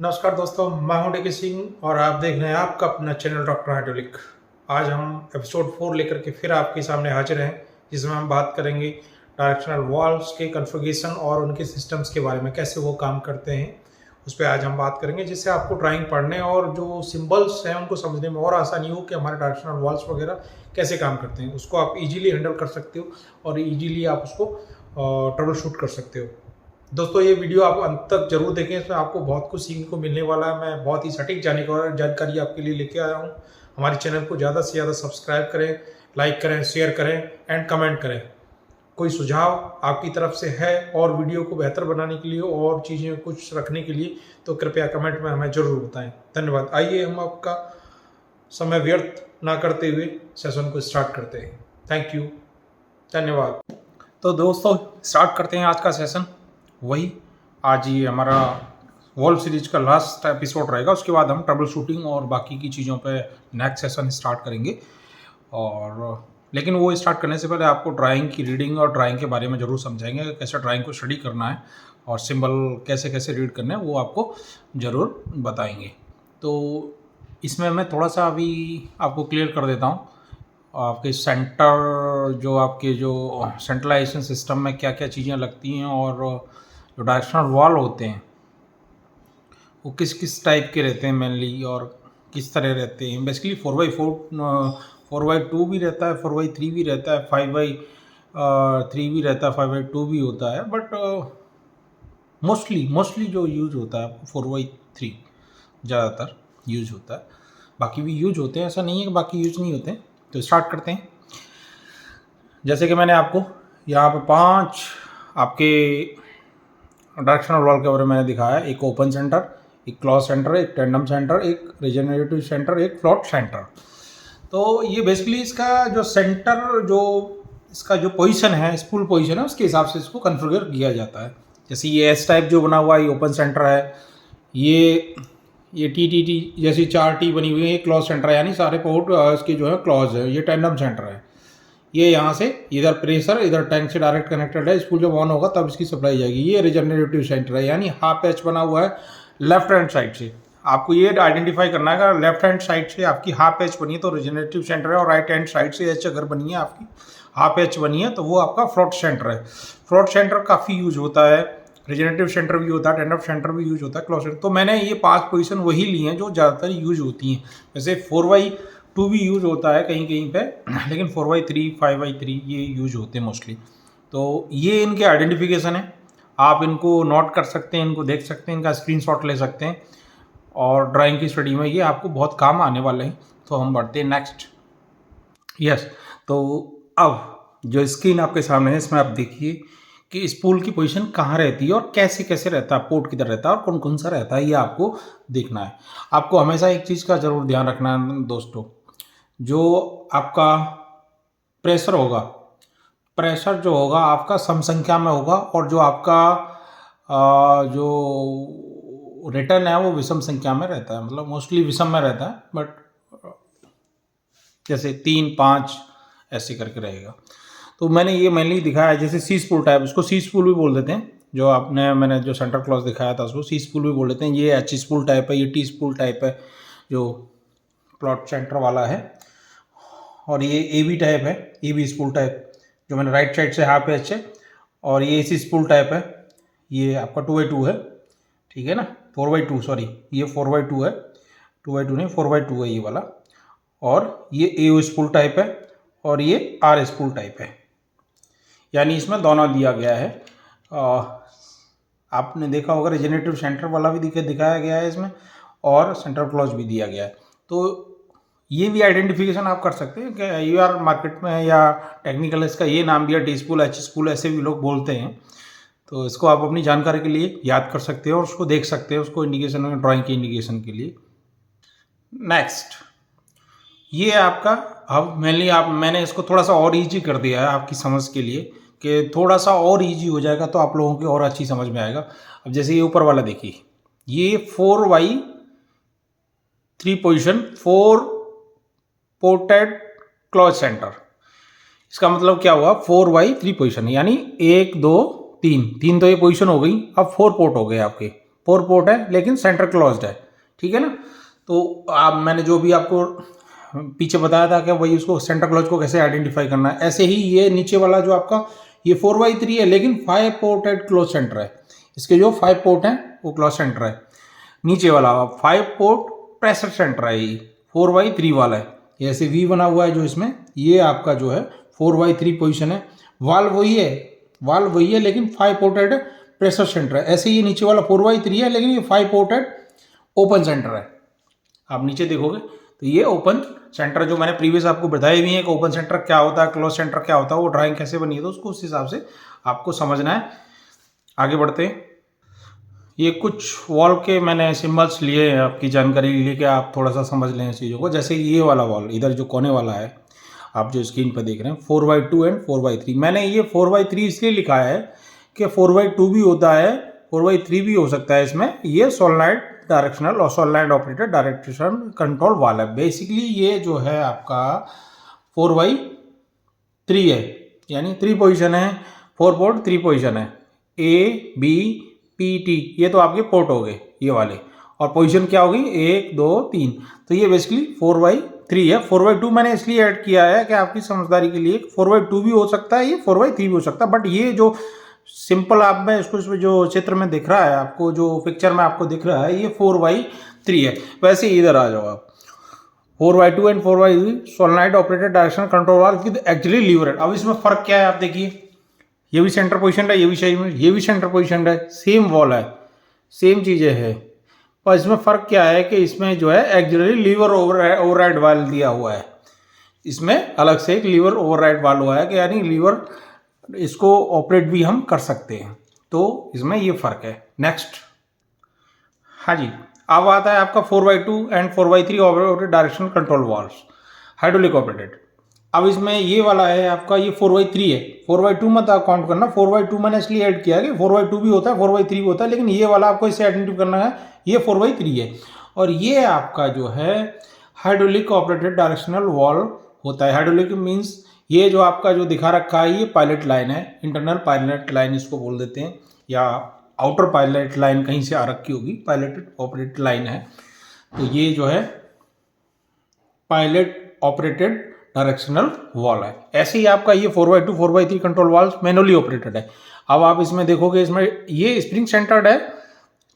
नमस्कार दोस्तों, मैं हूं डीके सिंह और आप देख रहे हैं आपका अपना चैनल डॉक्टर हाइड्रोलिक। आज हम एपिसोड 4 लेकर के फिर आपके सामने हाजिर हैं, जिसमें हम बात करेंगे डायरेक्शनल वाल्व्स के कॉन्फ़िगरेशन और उनके सिस्टम्स के बारे में, कैसे वो काम करते हैं उस पर आज हम बात करेंगे, जिससे आपको ड्राइंग पढ़ने और जो सिंबल्स हैं उनको समझने में और आसानी हो कि हमारे डायरेक्शनल वाल्व्स वगैरह कैसे काम करते हैं। उसको आप इजीली हैंडल कर सकते हो और इजीली आप उसको ट्रबल शूट कर सकते हो। दोस्तों, ये वीडियो आप अंत तक जरूर देखें, इसमें आपको बहुत कुछ सीखने को मिलने वाला है। मैं बहुत ही सटीक जानकारी आपके लिए लेके आया हूँ। हमारे चैनल को ज़्यादा से ज़्यादा सब्सक्राइब करें, लाइक करें, शेयर करें एंड कमेंट करें। कोई सुझाव आपकी तरफ से है और वीडियो को बेहतर बनाने के लिए और चीज़ें कुछ रखने के लिए, तो कृपया कमेंट में हमें ज़रूर बताएं। धन्यवाद। आइए हम आपका समय व्यर्थ ना करते हुए सेशन को स्टार्ट करते हैं। थैंक यू, धन्यवाद। तो दोस्तों, स्टार्ट करते हैं आज का सेशन। वही आज ये हमारा वॉल्व सीरीज का लास्ट एपिसोड रहेगा। उसके बाद हम ट्रबल शूटिंग और बाकी की चीज़ों पे नेक्स्ट सेशन स्टार्ट करेंगे। और लेकिन वो स्टार्ट करने से पहले आपको ड्राइंग की रीडिंग और ड्राइंग के बारे में ज़रूर समझाएंगे, कैसे ड्राइंग को स्टडी करना है और सिंबल कैसे कैसे रीड करना है वो आपको ज़रूर बताएंगे। तो इसमें मैं थोड़ा सा अभी आपको क्लियर कर देता हूँ आपके आपके जो सेंट्रलाइजेशन सिस्टम में क्या क्या चीज़ें लगती हैं और जो डायरेक्शनल वाल्व होते हैं वो किस किस टाइप के रहते हैं मेनली और किस तरह रहते हैं। बेसिकली 4x2 भी रहता है, 4x3 भी रहता है, 5x3 भी रहता है, 5x2 भी होता है, बट मोस्टली जो यूज होता है 4x3 ज़्यादातर यूज होता है। बाकी भी यूज होते हैं, ऐसा नहीं है कि बाकी यूज नहीं होते हैं। तो स्टार्ट करते हैं। जैसे कि मैंने आपको यहाँ पे 5 आपके डायरेक्शनल वाल्व के बारे में मैंने दिखाया। एक ओपन सेंटर, एक क्लोज सेंटर, एक टेंडम सेंटर, एक रिजेनरेटिव सेंटर, एक फ्लोट सेंटर। तो ये बेसिकली इसका जो सेंटर, जो इसका जो पोजीशन है, स्पूल पोजीशन है, उसके हिसाब से इसको कॉन्फ़िगर किया जाता है। जैसे ये एस टाइप जो बना हुआ है, ये ओपन सेंटर है। ये टी जैसी 4 टी बनी हुई है, ये क्लोज सेंटर है, यानी सारे पोर्ट इसके जो है क्लोज है। ये टेंडम सेंटर है। ये यहाँ से इधर प्रेशर इधर टैंक से डायरेक्ट कनेक्टेड है। स्पूल जब ऑन होगा तब इसकी सप्लाई जाएगी। ये रिजेनरेटिव सेंटर है, यानी हाफ एच बना हुआ है लेफ्ट हैंड साइड से। आपको ये आइडेंटिफाई करना है, अगर लेफ्ट हैंड साइड से आपकी हाफ एच बनी है तो रिजेनरेटिव सेंटर है, और राइट हैंड साइड से एच अगर बनी है आपकी हाफ एच बनी है तो वो आपका फ्लोट सेंटर है। फ्लोट सेंटर काफ़ी यूज होता है, रिजेनरेटिव सेंटर भी होता है, टेंडम सेंटर भी यूज होता है, क्लोज सेंटर। तो मैंने ये 5 पोजीशन वही ली हैं जो ज़्यादातर यूज होती हैं। वैसे 4x2 भी यूज होता है कहीं कहीं पे, लेकिन 4x3 5x3 ये यूज होते हैं मोस्टली। तो ये इनके आइडेंटिफिकेशन है, आप इनको नोट कर सकते हैं, इनको देख सकते हैं, इनका स्क्रीनशॉट ले सकते हैं और ड्राइंग की स्टडी में ये आपको बहुत काम आने वाले हैं। तो हम बढ़ते हैं नेक्स्ट। यस, तो अब जो स्क्रीन आपके सामने है, इसमें आप देखिए कि स्पूल की पोजीशन कहाँ रहती है और कैसे कैसे रहता है, पोर्ट किधर रहता है और कौन कौन सा रहता है, ये आपको देखना है। आपको हमेशा एक चीज़ का ज़रूर ध्यान रखना है दोस्तों, जो आपका प्रेशर होगा, प्रेशर जो होगा आपका सम संख्या में होगा, और जो आपका जो रिटर्न है वो विषम संख्या में रहता है, मतलब मोस्टली विषम में रहता है, बट जैसे 3 5 ऐसे करके रहेगा। तो मैंने ये मेनली दिखाया है, जैसे सी स्पूल टाइप, उसको सी स्पूल भी बोल देते हैं। जो मैंने जो सेंटर क्लॉज दिखाया था उसको सी स्पूल भी बोल देते हैं। ये एच स्पूल टाइप है, ये टी स्पूल टाइप है जो प्लॉट सेंटर वाला है, और ये ए बी टाइप है, ए बी स्पूल टाइप जो मैंने राइट साइड से हाफ एच है, और ये सी स्पूल टाइप है, ये आपका 2x2 है, ठीक है ना, 4x2 सॉरी, ये 4x2 है, 2x2 नहीं 4x2 है ये वाला, और ये ए स्पूल टाइप है, और ये आर स्पूल टाइप है, यानी इसमें दोनों दिया गया है। आपने देखा होगा रिजेनरेटिव सेंटर वाला भी दिखाया गया है इसमें, और सेंटर क्लॉज भी दिया गया है। तो ये भी आइडेंटिफिकेशन आप कर सकते हैं कि यूआर मार्केट में या टेक्निकल इसका ये नाम दिया, टी स्पूल, एच स्पूल, ऐसे भी लोग बोलते हैं। तो इसको आप अपनी जानकारी के लिए याद कर सकते हो और उसको देख सकते हैं, उसको इंडिकेशन में, ड्राइंग के इंडिकेशन के लिए। नेक्स्ट, ये आपका, अब मैंने इसको थोड़ा सा और ईजी कर दिया है आपकी समझ के लिए, कि थोड़ा सा और ईजी हो जाएगा तो आप लोगों की और अच्छी समझ में आएगा। अब जैसे ये ऊपर वाला देखिए, ये 4x3 position 4 ported clause centre, इसका मतलब क्या हुआ, 4x3 पोजीशन, यानी 1 2 3 3 तो ये पोजीशन हो गई, अब 4 पोर्ट हो गए आपके, 4 पोर्ट है लेकिन सेंटर क्लोज्ड है, ठीक है ना। तो आप मैंने जो भी आपको पीछे बताया था कि वही उसको सेंटर क्लोज को कैसे आइडेंटिफाई करना है, ऐसे ही ये नीचे वाला जो आपका ये 4x3 है लेकिन 5 पोर्टेड क्लोज सेंटर है। इसके जो 5 पोर्ट हैं वो क्लोज सेंटर है। नीचे वाला 5 पोर्ट प्रेशर सेंटर है, ये 4x3 वाला है। ये ऐसे वी बना हुआ है जो इसमें, ये आपका जो है 4x3 पोजीशन है। वाल्व वही है लेकिन 5 पोर्टेड प्रेशर सेंटर है। ऐसे ये नीचे वाला 4x3 है लेकिन ये 5 पोर्टेड ओपन सेंटर है। आप नीचे देखोगे तो ये ओपन सेंटर जो मैंने प्रीवियस आपको बताया भी है कि ओपन सेंटर क्या होता है, क्लोज सेंटर क्या होता है, वो ड्राइंग कैसे बनी है, तो उसको उस हिसाब से आपको समझना है। आगे बढ़ते हैं। ये कुछ वॉल के मैंने सिंबल्स लिए हैं आपकी जानकारी के लिए कि आप थोड़ा सा समझ लें इस चीज़ों को। जैसे ये वाला वॉल इधर जो कोने वाला है, आप जो स्क्रीन पर देख रहे हैं 4x2 एंड 4x3। मैंने ये 4x3 इसलिए लिखा है कि 4x2 भी होता है, 4x3 भी हो सकता है इसमें। ये सोलेनॉइड डायरेक्शनल और सोलेनॉइड ऑपरेटेड डायरेक्शन कंट्रोल वाल है। बेसिकली ये जो है आपका 4x3 है, यानी 3 पोजीशन है, 4 पोर्ट 3 पोजीशन है, ए बी पी टी, ये तो आपके पोर्ट हो गए ये वाले, और पोजीशन क्या होगी 1 2 3। तो ये बेसिकली 4x3 है। 4x2 मैंने इसलिए ऐड किया है कि आपकी समझदारी के लिए 4x2 भी हो सकता है, ये 4x3 भी हो सकता है, बट ये जो सिंपल आप में इसको इसमें जो चित्र में दिख रहा है आपको, जो पिक्चर में आपको दिख रहा है, ये 4x3 है। वैसे इधर आ जाओ आप, 4x2 and 4x3 solenoid operated direction control valve की एक्चुअली लीवर है। अब इसमें फर्क क्या है आप देखिए, ये भी सेंटर पोजीशन है, ये भी सेंटर पोजीशन है, सेम वॉल है, सेम चीज़ें है, पर इसमें फ़र्क क्या है कि इसमें जो है एक्चुअली लीवर ओवरराइड वाल्व दिया हुआ है। इसमें अलग से एक लीवर ओवरराइड वाल्व हुआ है कि यानी लीवर इसको ऑपरेट भी हम कर सकते हैं। तो इसमें ये फ़र्क है। नेक्स्ट, हाँ जी, अब आता है आपका 4x2 and 4x3 operated direction control valve hydraulic operated. अब इसमें ये वाला है आपका, ये 4x3 है, 4x2 मत आप काउंट करना। 4x2 मैंने इसलिए ऐड किया कि 4x2 भी होता है, 4x3 भी होता है, लेकिन ये वाला आपको इससे आइडेंटिफाई करना है, ये 4x3 है। और ये आपका जो है हाइड्रोलिक ऑपरेटेड डायरेक्शनल वाल्व होता है। हाइड्रोलिक मीन्स ये जो आपका जो दिखा रखा है ये पायलट लाइन है, इंटरनल पायलट लाइन इसको बोल देते हैं, या आउटर पायलट लाइन कहीं से आ रखी होगी, पायलट ऑपरेटेड लाइन है। तो ये जो है पायलट ऑपरेटेड डायरेक्शनल वाल्व है। ऐसे ही आपका ये 4x2 4x3 control valve manually operated है। अब आप इसमें देखोगे, इसमें ये स्प्रिंग सेंटर्ड है,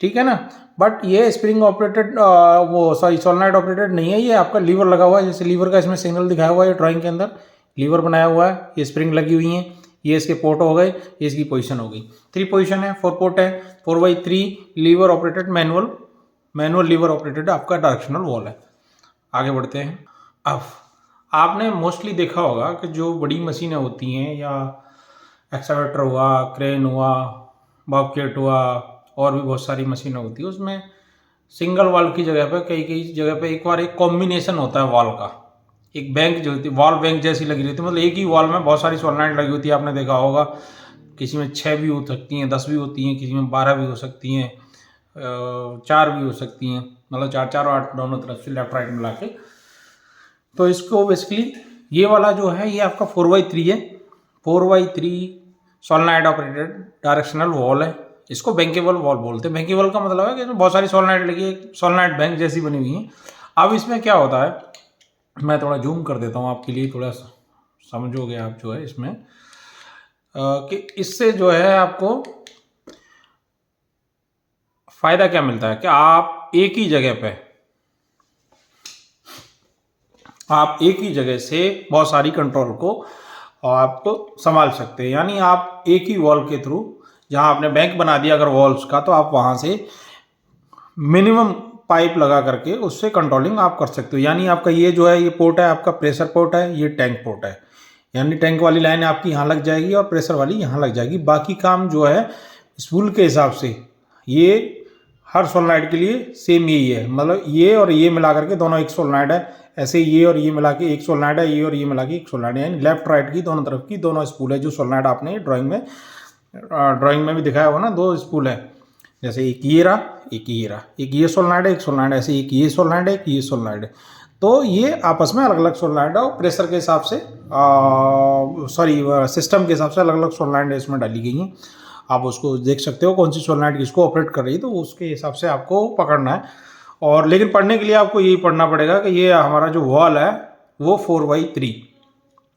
ठीक है ना, बट ये स्प्रिंग ऑपरेटेड सोलेनॉइड ऑपरेटेड नहीं है, ये आपका लीवर लगा हुआ है। जैसे लीवर का इसमें सिग्नल दिखाया हुआ है ड्राइंग के अंदर, लीवर बनाया हुआ है, ये स्प्रिंग लगी हुई है, ये इसके पोर्ट हो गए, ये इसकी पोजीशन हो गई। 3 पोजीशन है, 4 पोर्ट है, 4x3 lever operated manual lever operated आपका डायरेक्शनल वाल्व है। आगे बढ़ते हैं। अब आपने मोस्टली देखा होगा कि जो बड़ी मशीनें होती हैं, या एक्सकावेटर हुआ, क्रेन हुआ, बॉबकैट हुआ, और भी बहुत सारी मशीनें होती है, उसमें सिंगल वाल्व की जगह पे कई जगह पे एक बार एक कॉम्बिनेशन होता है वाल्व का, एक बैंक जो होती है वाल्व बैंक जैसी लगी रहती है, मतलब एक ही वाल्व में बहुत सारी सोलेनॉइड लगी होती है। आपने देखा होगा किसी में 6 भी हो सकती हैं, 10 भी होती हैं, किसी में 12 भी हो सकती हैं, 4 भी हो सकती हैं, मतलब 4 4 8 दोनों तरफ से लेफ्ट राइट मिला के। तो इसको बेसिकली ये वाला जो है ये आपका 4x3 है, 4x3 solenoid operated directional valve है। इसको बैंकेबल वाल्व बोलते हैं। बैंकेबल का मतलब है कि इसमें बहुत सारी सोलेनॉइड लगी है, सोलेनॉइड बैंक जैसी बनी हुई है। अब इसमें क्या होता है, मैं थोड़ा जूम कर देता हूँ आपके लिए, थोड़ा समझोगे आप जो है इसमें कि इससे जो है आपको फायदा क्या मिलता है कि आप एक ही जगह से बहुत सारी कंट्रोल को आप संभाल सकते हैं। यानी आप एक ही वॉल्व के थ्रू, जहां आपने बैंक बना दिया अगर वॉल्व्स का, तो आप वहां से मिनिमम पाइप लगा करके उससे कंट्रोलिंग आप कर सकते हो। यानी आपका ये जो है ये पोर्ट है, आपका प्रेशर पोर्ट है, ये टैंक पोर्ट है, यानी टैंक वाली लाइन आपकी यहाँ लग जाएगी और प्रेशर वाली यहाँ लग जाएगी। बाकी काम जो है स्पूल के हिसाब से ये हर सोलेनॉइड के लिए सेम यही है, मतलब ये और ये मिला करके दोनों एक सोलेनॉइड है। ऐसे ये और ये मिला के एक सोलेनॉइड है, ये और ये मिला के एक सोलेनॉइड है, यानी लेफ्ट राइट की दोनों तरफ की दोनों स्पूल है। जो सोलेनॉइड आपने ड्राइंग में भी दिखाया हुआ ना, 2 स्पूल है, जैसे एक ये रहा, एक ये रहा, एक ये सोलेनॉइड है, एक सोलेनॉइड, ऐसे एक ये सोलेनॉइड है, एक ये सोलेनॉइड है। तो ये आपस में अलग अलग सोलेनॉइड है और प्रेशर के हिसाब से सिस्टम के हिसाब से अलग अलग सोलेनॉइड इसमें डाली गई हैं। आप उसको देख सकते हो कौन सी सोलेनॉइड किसको ऑपरेट कर रही है, तो उसके हिसाब से आपको पकड़ना है। और लेकिन पढ़ने के लिए आपको यही पढ़ना पड़ेगा कि ये हमारा जो वॉल है वो 4x3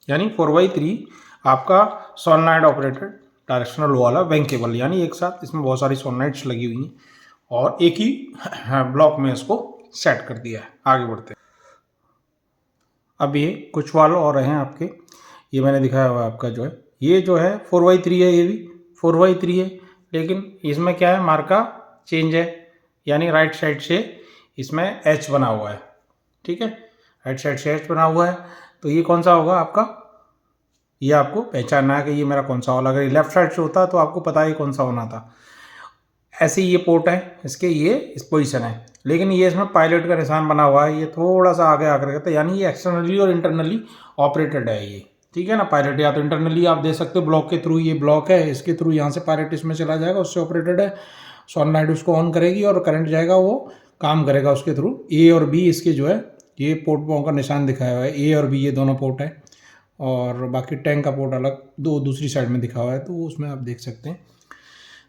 यानी 4x3 आपका सोलेनॉइड ऑपरेटेड डायरेक्शनल वॉल है, बैंकेबल, यानी एक साथ इसमें बहुत सारी सोलेनॉइड्स लगी हुई हैं और एक ही ब्लॉक में इसको सेट कर दिया है। आगे बढ़ते हैं। अब ये कुछ वाल और हैं आपके, ये मैंने दिखाया हुआ है आपका जो है, ये जो है 4x3 है, ये भी 4x3 है, लेकिन इसमें क्या है, मार्का चेंज है, यानी राइट साइड से इसमें एच बना हुआ है। ठीक है, राइट साइड से एच बना हुआ है, तो ये कौन सा होगा आपका, ये आपको पहचानना है कि ये मेरा कौन सा वाला। अगर लेफ्ट साइड से होता तो आपको पता ही कौन सा होना था। ऐसे ही ये पोर्ट है इसके, ये इस पोजीशन है, लेकिन ये इसमें पायलट का निशान बना हुआ है, ये थोड़ा सा आगे आकर रहता है, यानी ये एक्सटर्नली और इंटरनली ऑपरेटेड है ये। ठीक है ना, पायलट या तो इंटरनली आप दे सकते हो ब्लॉक के थ्रू, ये ब्लॉक है इसके थ्रू यहाँ से पायलट इसमें चला जाएगा, उससे ऑपरेटेड है। सोलेनॉइड उसको ऑन करेगी और करंट जाएगा, वो काम करेगा उसके थ्रू। ए और बी इसके जो है, ये पोर्ट का निशान दिखाया हुआ है, ए और बी ये दोनों पोर्ट है, और बाकी टैंक का पोर्ट अलग दूसरी साइड में दिखा हुआ है, तो उसमें आप देख सकते हैं।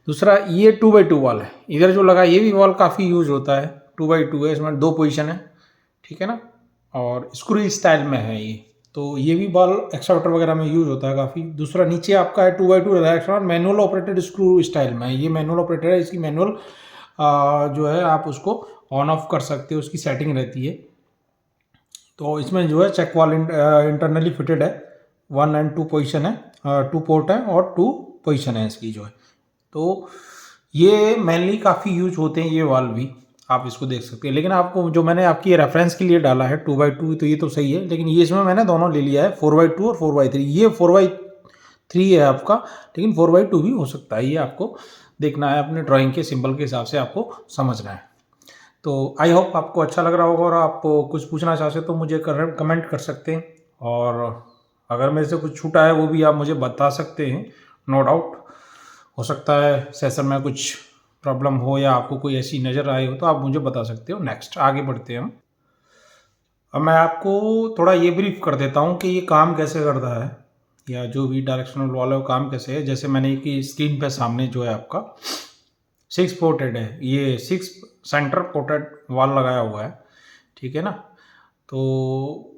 दूसरा ये 2x2 वाल है, इधर जो लगा ये भी वाल काफ़ी यूज होता है, 2x2 है, इसमें 2 पोजीशन है। ठीक है ना, और स्क्रू स्टाइल में है ये, तो ये भी वाल एक्सकावेटर वगैरह में यूज होता है काफ़ी। दूसरा नीचे आपका है 2x2 directional manual operated screw style में है, ये मैनुअल ऑपरेटेड है, इसकी मैनुअल जो है आप उसको ऑन ऑफ कर सकते हो, उसकी सेटिंग रहती है। तो इसमें जो है चेक वाल इंटरनली फिटेड है, 1 और 2 पोजीशन है, 2 पोर्ट है और 2 पोजीशन है इसकी जो है। तो ये मेनली काफ़ी यूज होते हैं ये वाल भी, आप इसको देख सकते हैं। लेकिन आपको जो मैंने आपकी रेफरेंस के लिए डाला है 2x2, तो ये तो सही है, लेकिन ये इसमें मैंने दोनों ले लिया है, 4x2 और 4x3। ये 4x3 है आपका, लेकिन 4x2 भी हो सकता है, ये आपको देखना है, अपने ड्राइंग के सिंबल के हिसाब से आपको समझना है। तो आई होप आपको अच्छा लग रहा होगा, और आप कुछ पूछना चाहते तो मुझे कमेंट कर सकते हैं, और अगर मेरे से कुछ छूटा है वो भी आप मुझे बता सकते हैं, नो डाउट। हो सकता है सेशन में कुछ प्रॉब्लम हो या आपको कोई ऐसी नज़र आई हो तो आप मुझे बता सकते हो। नेक्स्ट आगे बढ़ते हैं हम। अब मैं आपको थोड़ा ये ब्रीफ कर देता हूँ कि ये काम कैसे करता है, या जो भी डायरेक्शनल वॉल है वो काम कैसे है। जैसे मैंने कि स्क्रीन पे सामने जो है आपका 6 पोर्टेड है, ये 6 सेंटर पोर्टेड वॉल लगाया हुआ है। ठीक है ना, तो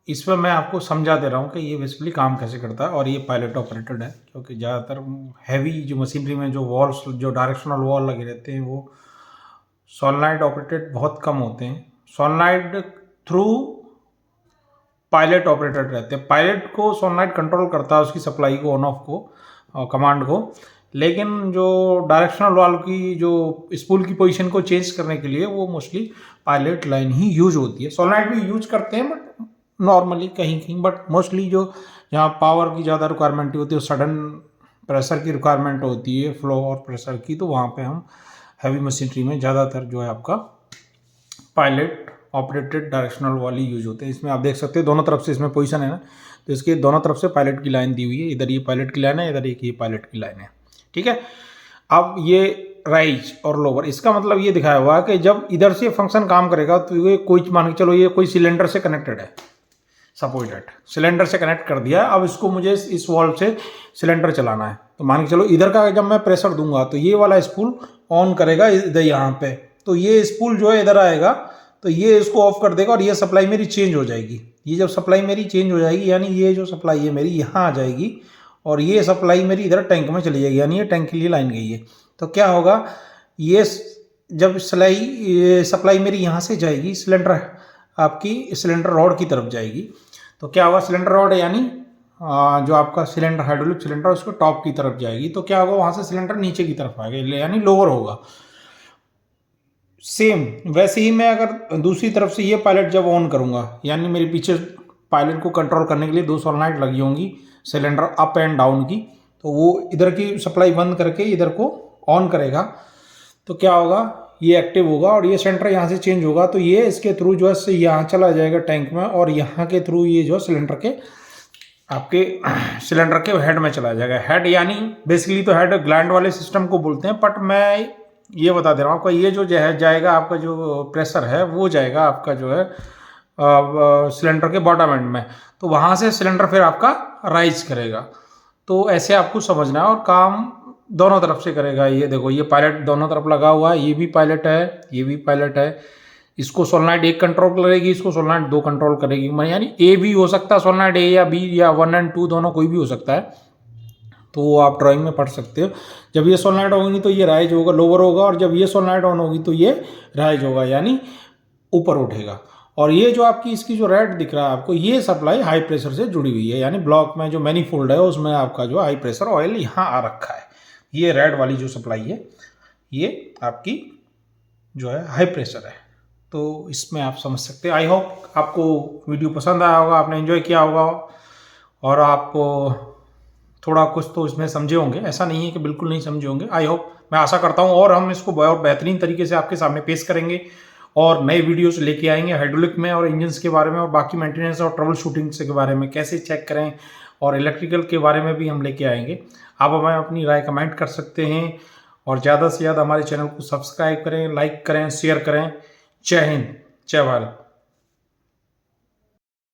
इसमें मैं आपको समझा दे रहा हूँ कि ये बेसिकली काम कैसे करता है, और ये पायलट ऑपरेटेड है, क्योंकि ज़्यादातर हैवी जो मशीनरी में जो वॉल्स, जो डायरेक्शनल वॉल लगे रहते हैं, वो सोलेनॉइड ऑपरेटेड बहुत कम होते हैं। सोलेनॉइड थ्रू पायलट ऑपरेटेड रहते हैं, पायलट को सोलेनॉइड कंट्रोल करता है, उसकी सप्लाई को, ऑन ऑफ को, कमांड को। लेकिन जो डायरेक्शनल वॉल की जो स्पूल की पोजीशन को चेंज करने के लिए वो मोस्टली पायलट लाइन ही यूज होती है। सोलेनॉइड भी यूज करते हैं बट नॉर्मली कहीं कहीं, बट मोस्टली जो जहाँ पावर की ज़्यादा रिक्वायरमेंट होती है, सडन प्रेशर की रिक्वायरमेंट होती है, फ्लो और प्रेशर की, तो वहाँ पे हम हैवी मशीनरी में ज़्यादातर जो है आपका पायलट ऑपरेटेड डायरेक्शनल वाली यूज होते हैं। इसमें आप देख सकते हैं दोनों तरफ से इसमें पोजीशन है ना, तो इसके दोनों तरफ से पायलट की लाइन दी हुई है, इधर ये पायलट की लाइन है, इधर एक ये पायलट की लाइन है। ठीक है, अब ये राइज और लोअर, इसका मतलब ये दिखाया हुआ है कि जब इधर से फंक्शन काम करेगा तो ये कोई मान के चलो ये कोई सिलेंडर से कनेक्टेड है, सपोज दैट सिलेंडर से कनेक्ट कर दिया। अब इसको मुझे इस वॉल से सिलेंडर चलाना है, तो मान के चलो इधर का जब मैं प्रेशर दूंगा तो ये वाला स्पूल ऑन करेगा इधर यहाँ पे, तो ये स्पूल जो है इधर आएगा, तो ये इसको ऑफ कर देगा और ये सप्लाई मेरी चेंज हो जाएगी। ये जब सप्लाई मेरी चेंज हो जाएगी, यानी ये जो सप्लाई है मेरी यहाँ आ जाएगी और ये सप्लाई मेरी इधर टैंक में चली जाएगी, यानी ये टैंक के लिए लाइन गई है। तो क्या होगा, ये जब सप्लाई मेरी यहाँ से जाएगी, सिलेंडर आपकी सिलेंडर रॉड की तरफ जाएगी, तो क्या होगा, सिलेंडर रॉड यानी जो आपका सिलेंडर हाइड्रोलिक सिलेंडर उसको टॉप की तरफ जाएगी, तो क्या होगा, वहाँ से सिलेंडर नीचे की तरफ आएगा, यानी लोअर होगा। सेम वैसे ही मैं अगर दूसरी तरफ से ये पायलट जब ऑन करूँगा, यानी मेरे पीछे पायलट को कंट्रोल करने के लिए 2 सोलेनॉइड लगी होंगी सिलेंडर अप एंड डाउन की, तो वो इधर की सप्लाई बंद करके इधर को ऑन करेगा, तो क्या होगा, ये एक्टिव होगा और ये सेंटर यहाँ से चेंज होगा, तो ये इसके थ्रू जो है यहाँ चला जाएगा टैंक में, और यहाँ के थ्रू ये जो सिलेंडर के आपके सिलेंडर के हेड में चला जाएगा। हेड यानी बेसिकली तो हेड ग्लैंड वाले सिस्टम को बोलते हैं, बट मैं ये बता दे रहा हूँ आपका, ये जो जाएगा आपका जो प्रेशर है वो जाएगा आपका जो है सिलेंडर के बॉटम एंड में, तो वहाँ से सिलेंडर फिर आपका राइज करेगा। तो ऐसे आपको समझना है और काम दोनों तरफ से करेगा। ये देखो, ये पायलट दोनों तरफ लगा हुआ है, ये भी पायलट है, ये भी पायलट है। इसको सोलनॉइड 1 कंट्रोल करेगी, इसको सोलनॉइड 2 कंट्रोल करेगी। यानी ए भी हो सकता है, सोलनॉइड ए या बी या 1 और 2 दोनों कोई भी हो सकता है। तो वो आप ड्राइंग में पढ़ सकते हो। जब ये सोलनॉइड होगी तो ये राइज होगा, लोअर होगा, और जब ये सोलनॉइड ऑन होगी तो ये राइज होगा, यानी ऊपर उठेगा। और ये जो आपकी इसकी जो रेड दिख रहा है आपको, ये सप्लाई हाई प्रेशर से जुड़ी हुई है, यानी ब्लॉक में जो मैनीफोल्ड है उसमें आपका जो हाई प्रेशर ऑयल यहाँ आ रखा है। ये रेड वाली जो सप्लाई है ये आपकी जो है हाई प्रेशर है। तो इसमें आप समझ सकते हैं। आई होप आपको वीडियो पसंद आया होगा, आपने एंजॉय किया होगा और आप थोड़ा कुछ तो इसमें समझे होंगे। ऐसा नहीं है कि बिल्कुल नहीं समझे होंगे, आई होप, मैं आशा करता हूँ। और हम इसको बहुत बेहतरीन तरीके से आपके सामने पेश करेंगे और नए वीडियोस लेके आएंगे हाइड्रोलिक में और इंजन्स के बारे में और बाकी मेंटेनेंस और ट्रबल शूटिंग के बारे में, कैसे चेक करें, और इलेक्ट्रिकल के बारे में भी हम लेके आएंगे। आप हमें अपनी राय कमेंट कर सकते हैं और ज़्यादा से ज़्यादा हमारे चैनल को सब्सक्राइब करें, लाइक करें, शेयर करें। जय हिंद, जय भारत।